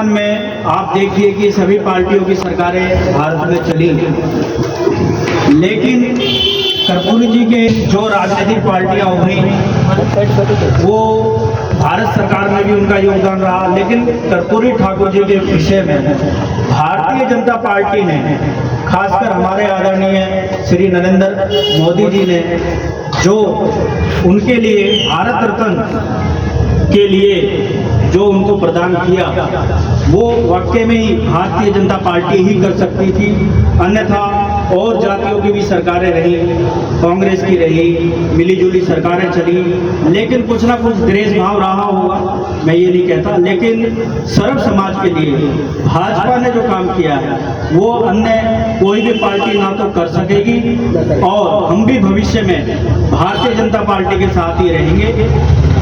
वर्तमान में आप देखिए कि सभी पार्टियों की सरकारें भारत में चली, लेकिन कर्पूरी जी के जो राजनीतिक पार्टियां उभरी वो भारत सरकार में भी उनका योगदान रहा, लेकिन कर्पूरी ठाकुर जी के विषय में भारतीय जनता पार्टी ने, खासकर हमारे आदरणीय श्री नरेंद्र मोदी जी ने जो उनके लिए भारत रत्न के लिए जो उनको प्रदान किया, वो वाकई में ही भारतीय जनता पार्टी ही कर सकती थी। अन्यथा और जातियों की भी सरकारें रही, कांग्रेस की रही, मिलीजुली सरकारें चली, लेकिन कुछ ना कुछ द्वेष भाव रहा होगा, मैं ये नहीं कहता। लेकिन सर्व समाज के लिए भाजपा ने जो काम किया है वो अन्य कोई भी पार्टी ना तो कर सकेगी, और हम भी भविष्य में भारतीय जनता पार्टी के साथ ही रहेंगे।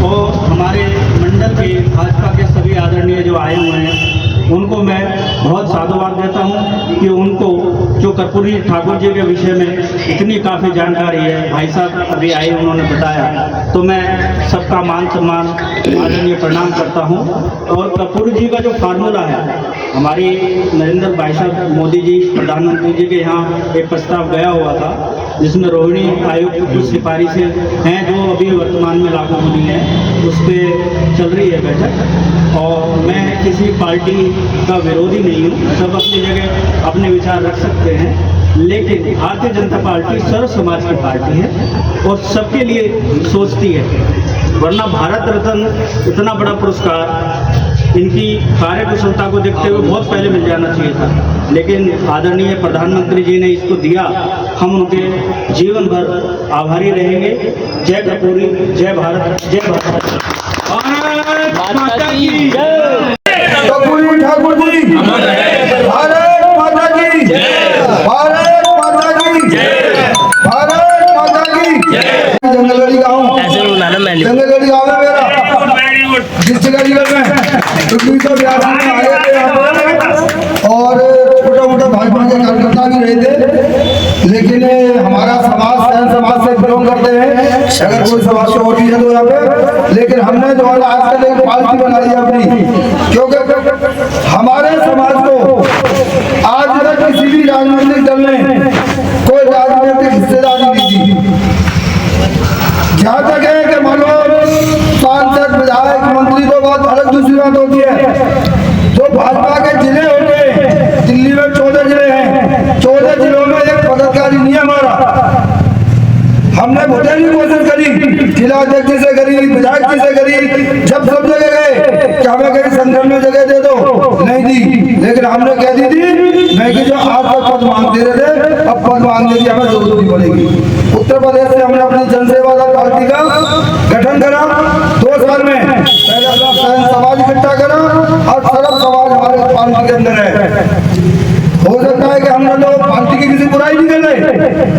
और हमारे मंडल के भाजपा के सभी आदरणीय जो आए हुए हैं उनको मैं बहुत साधुवाद देता हूं कि उनको जो कर्पूरी ठाकुर जी के विषय में इतनी काफ़ी जानकारी है, भाई साहब अभी आए उन्होंने बताया, तो मैं सबका मान सम्मान आदरणीय प्रणाम करता हूं। और कर्पूरी जी का जो फार्मूला है, हमारी नरेंद्र भाई साहब मोदी जी प्रधानमंत्री जी के यहाँ एक प्रस्ताव गया हुआ था जिसमें रोहिणी आयोग की कुछ सिफारिशें हैं जो अभी वर्तमान में लागू होनी है, उस पर चल रही है बैठक। और मैं किसी पार्टी का विरोधी नहीं हूँ, सब अपनी जगह अपने विचार रख सकते हैं, लेकिन भारतीय जनता पार्टी सर्व समाज की पार्टी है और सबके लिए सोचती है। वरना भारत रत्न इतना बड़ा पुरस्कार इनकी कार्यकुशलता को देखते हुए बहुत पहले मिल जाना चाहिए था, लेकिन आदरणीय प्रधानमंत्री जी ने इसको दिया। हम उनके जीवन भर आभारी रहेंगे। जय कर्पूरी, जय भारत, जय भारत माता की जय। कर्पूरी ठाकुर जी भारत माता की जय, भारत माता की जय, भारत माता की जय। जंगलगढ़ी गाँव, जंगलगढ़ी गाँव में मेरा डिस्ट्रिक्ट में आए थे और छोटा मोटा भाजपा के कार्यकर्ता भी रहे थे, लेकिन हमारा समाज सहन समाज से बिलोंग करते हैं, अगर कोई समाज से होती है तो यहाँ पे, लेकिन हमने जो है आजकल एक पार्टी बनाई है अपनी, क्योंकि हमारे समाज को आज तक किसी भी राजनीतिक दल ने कोई राजनीतिक हिस्सेदारी नहीं दी। जहाँ तक है कि मानो सांसद विधायक मंत्री तो बहुत अलग दूसरी बात होती है, जो भाजपा के जिले होते हैं, दिल्ली में 14 जिले हैं, 14 जिलों में एक पदाधिकारी नहीं है हमारा। हमने वोटे की कोशिश करी, जिला अध्यक्ष जी से करी, विधायक जी से करी, जब सब जगह गए कि हमें कहीं संगठन में जगह दे दो, नहीं दी। लेकिन हमने कह दी थी मैं कि जो आज तक पद मांगते रहे थे, अब पद मांगने की हमें जरूरत नहीं पड़ेगी। उत्तर प्रदेश से हमने अपनी जनसेवा दल पार्टी का गठन करा 2 साल में। पहले अपना समाज इकट्ठा करा और सर्व समाज हमारे पार्टी के अंदर है। हो सकता है कि हम ना तो पार्टी की किसी बुराई नहीं कर रहे,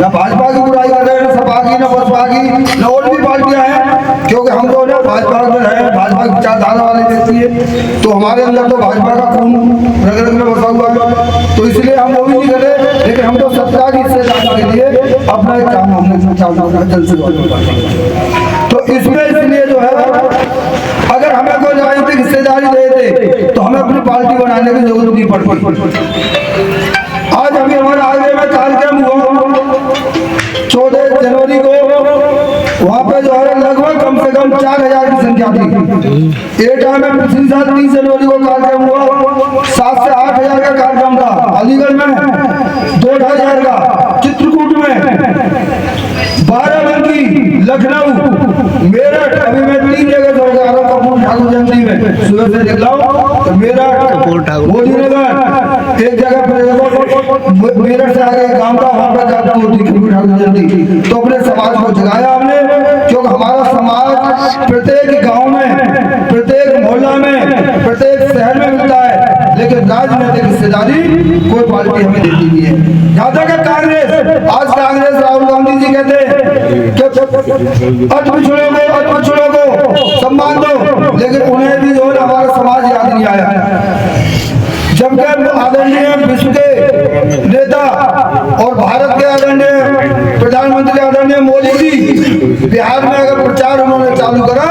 ना भाजपा की बुराई कर रहे हैं, ना सपा की, ना बसपा की, ना और भी पार्टियां हैं, क्योंकि हम तो ना भाजपा में है, भाजपा की विचारधारा वाले व्यक्ति है, तो हमारे अंदर तो भाजपा का खून रग रग में बसा हुआ है, तो इसलिए हम वो भी नहीं कर रहे। लेकिन हम तो सत्ता की हिस्सेदारी के लिए अपना एक काम हमने चालू रखा जल से। तो इसमें इसलिए जो है अगर हमें कोई राजनीतिक हिस्सेदारी दे दे तो हमें अपनी पार्टी बनाने की जरूरत नहीं पड़ती। आज अभी हमारे आगे में कार्यक्रम हुआ 14 जनवरी को, वहाँ पे जो है लगभग कम से कम 4000 की संख्या थी। एटा में पिछली साल 30 जनवरी को कार्यक्रम हुआ, 7 से 8000 का कार्यक्रम था। अलीगढ़ में 2-2.5 का, चित्रकूट में 12 लखनऊ, मेरठ, अभी मैं 3 जगह से हो गया कपूर ठाकुर जयंती में सुबह से देख लाओ, मेरठ, मोदीनगर, एक जगह मेरठ से आगे गांव का वहां पर जाती होती कपूर ठाकुर जयंती। तो अपने समाज को जगाया हमने, क्योंकि हमारा समाज प्रत्येक गांव में, प्रत्येक मोहल्ला में, प्रत्येक शहर में मिलता है, लेकिन राजनीतिक हिस्सेदारी कोई पार्टी हमें देती नहीं है। जहाँ तक कांग्रेस, आज कांग्रेस राहुल गांधी जी कहते हैं कि अल्पपिछड़ों को सम्मान दो, लेकिन उन्हें भी जो है हमारा समाज याद नहीं आया। जबकि आदरणीय विश्व के नेता और भारत के आदरणीय प्रधानमंत्री आदरणीय मोदी जी बिहार में अगर प्रचार उन्होंने चालू करा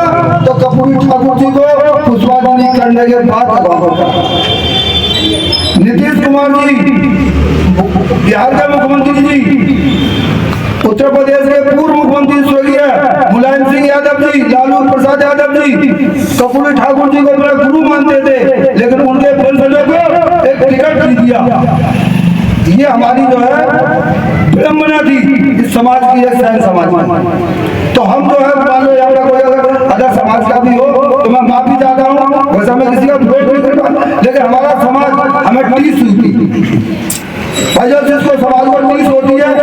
तो कर्पूरी ठाकुर जी को पुष्पांजलि करने के बाद मोदी, बिहार के मुख्यमंत्री जी, उत्तर प्रदेश के पूर्व मुख्यमंत्री स्वर्गीय मुलायम सिंह यादव जी, लालू प्रसाद यादव जी कर्पूरी ठाकुर जी को अपना गुरु मानते थे, लेकिन उनके वंशजों को एक टिकट नहीं दिया। ये हमारी जो है विडंबना थी इस समाज की, है सैन समाज की। तो हम जो है मान लो यहाँ पे कोई अगर समाज का भी हो तो मैं माफी चाहता हूँ, वैसा मैं किसी का विरोध नहीं करता, लेकिन हमारा समाज हमें टीस हुई भाई, जब जिसको समाज को टीस होती है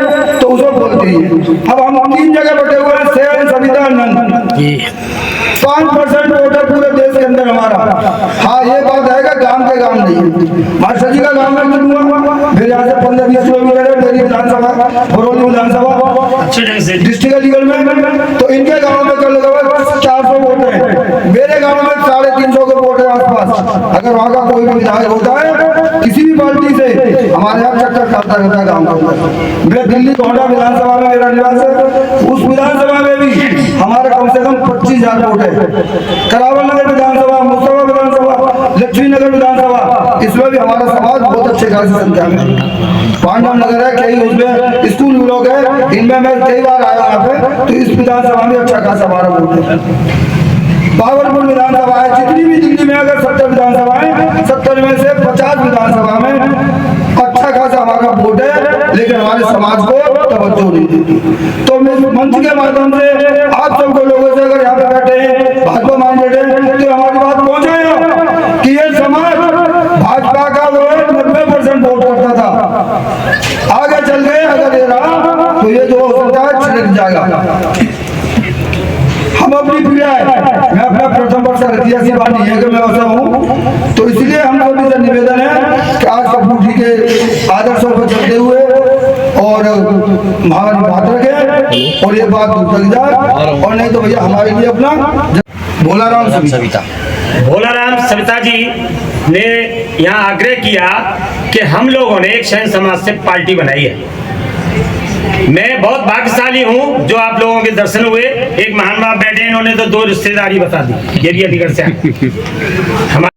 तो उसको बोलती है। अब हम 3 जगह बैठे हुए हैं, सेन, सविता, नंद, 5% वोट है पूरे देश के अंदर हमारा। हाँ, ये बात है कि गांव के गांव नहीं, मास्टर जी का गांव में कितना मेरे यहाँ से 15-20 किलोमीटर है मेरी विधानसभा, बरौली विधानसभा डिस्ट्रिक्ट लीगल में। तो इनके गांव में कर लगभग 400 वोट है, मेरे गांव में 350 के वोट है आसपास। अगर वहाँ का कोई भी विधायक होता है किसी भी पार्टी से, हमारे यहाँ चक्कर काटता रहता है गाँव का। मैं दिल्ली कोंडा विधानसभा में मेरा निवास है, उस विधानसभा में भी हमारे कम से कम 25,000 वोट है। करावल नगर विधानसभा, मुस्तफा विधानसभा, लक्ष्मी नगर विधानसभा, इसमें भी हमारा समाज बहुत अच्छे खासी संख्या में। पांडव नगर है, कई उसमें स्कूल लोग है, इनमें मैं कई बार आया यहाँ पे, तो इस विधानसभा में अच्छा खासा हमारा वोट है। भागलपुर विधानसभा है, जितनी भी दिल्ली में अगर 70 विधानसभा है, 70 में से 50 विधानसभा में अच्छा खासा हमारा वोट है, लेकिन हमारे समाज को तवज्जो नहीं देती। तो मैं मंच के माध्यम से आप सबको लोगों से अगर यहाँ पे बैठे हैं भाजपा माइंडेड है तो हमारी बात पहुंचाए कि ये समाज भाजपा का वो 90% वोट करता था, आगे चल गए अगर ये रहा तो ये जो हो सकता है छिड़क जाएगा। हम अपनी पीढ़ा है, मैं अपना प्रथम वर्ष ऐसी बात नहीं है कि मैं वैसा हूँ, तो इसलिए हम सभी से निवेदन है कि आज कपूर जी के आदर्शों पर चलते हुए और हमारी बात रखें और ये बात दूर तक जाए, और नहीं तो भैया हमारे लिए अपना भोलाराम सविता जी ने यहाँ आग्रह किया कि हम लोगों ने एक सैन समाज से पार्टी बनाई है। मैं बहुत भाग्यशाली हूँ जो आप लोगों के दर्शन हुए। एक महान बाप बैठे, इन्होंने तो 2 रिश्तेदारी बता दी, ये भी अलीगढ़ से हमारे